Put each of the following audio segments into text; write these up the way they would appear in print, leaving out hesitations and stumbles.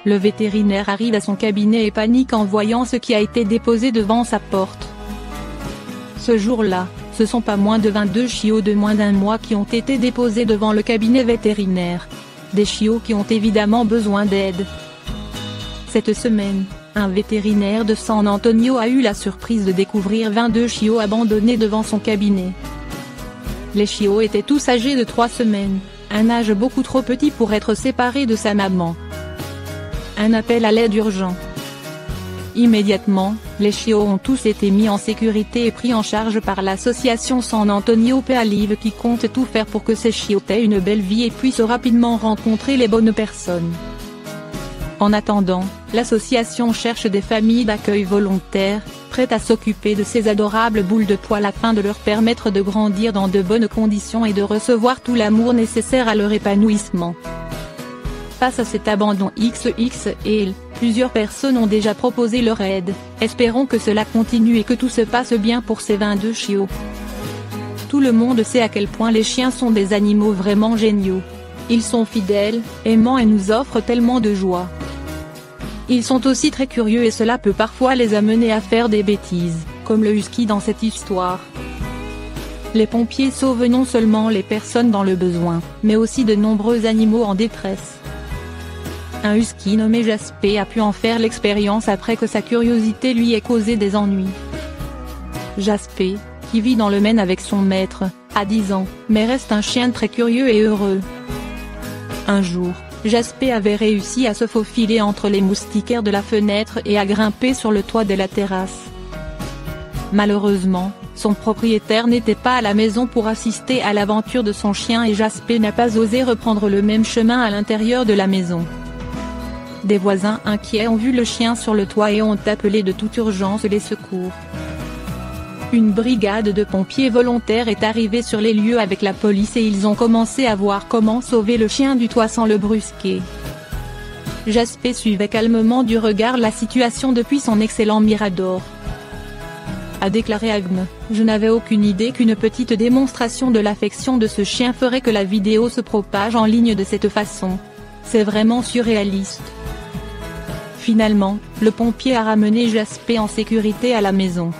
Le vétérinaire arrive à son cabinet et panique en voyant ce qui a été déposé devant sa porte. Ce jour-là, ce sont pas moins de 22 chiots de moins d'1 mois qui ont été déposés devant le cabinet vétérinaire. Des chiots qui ont évidemment besoin d'aide. Cette semaine, un vétérinaire de San Antonio a eu la surprise de découvrir 22 chiots abandonnés devant son cabinet. Les chiots étaient tous âgés de 3 semaines, un âge beaucoup trop petit pour être séparés de sa maman. Un appel à l'aide urgent. Immédiatement, les chiots ont tous été mis en sécurité et pris en charge par l'association San Antonio Pealive qui compte tout faire pour que ces chiots aient une belle vie et puissent rapidement rencontrer les bonnes personnes. En attendant, l'association cherche des familles d'accueil volontaires, prêtes à s'occuper de ces adorables boules de poils afin de leur permettre de grandir dans de bonnes conditions et de recevoir tout l'amour nécessaire à leur épanouissement. Face à cet abandon XXL, plusieurs personnes ont déjà proposé leur aide. Espérons que cela continue et que tout se passe bien pour ces 22 chiots. Tout le monde sait à quel point les chiens sont des animaux vraiment géniaux. Ils sont fidèles, aimants et nous offrent tellement de joie. Ils sont aussi très curieux et cela peut parfois les amener à faire des bêtises, comme le husky dans cette histoire. Les pompiers sauvent non seulement les personnes dans le besoin, mais aussi de nombreux animaux en détresse. Un husky nommé Jaspé a pu en faire l'expérience après que sa curiosité lui ait causé des ennuis. Jaspé, qui vit dans le Maine avec son maître, a 10 ans, mais reste un chien très curieux et heureux. Un jour, Jaspé avait réussi à se faufiler entre les moustiquaires de la fenêtre et à grimper sur le toit de la terrasse. Malheureusement, son propriétaire n'était pas à la maison pour assister à l'aventure de son chien et Jaspé n'a pas osé reprendre le même chemin à l'intérieur de la maison. Des voisins inquiets ont vu le chien sur le toit et ont appelé de toute urgence les secours. Une brigade de pompiers volontaires est arrivée sur les lieux avec la police et ils ont commencé à voir comment sauver le chien du toit sans le brusquer. Jaspé suivait calmement du regard la situation depuis son excellent mirador. A déclaré Agne, je n'avais aucune idée qu'une petite démonstration de l'affection de ce chien ferait que la vidéo se propage en ligne de cette façon. C'est vraiment surréaliste. Finalement, le pompier a ramené Jaspé en sécurité à la maison.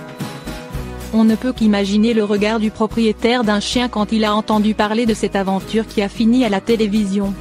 On ne peut qu'imaginer le regard du propriétaire d'un chien quand il a entendu parler de cette aventure qui a fini à la télévision.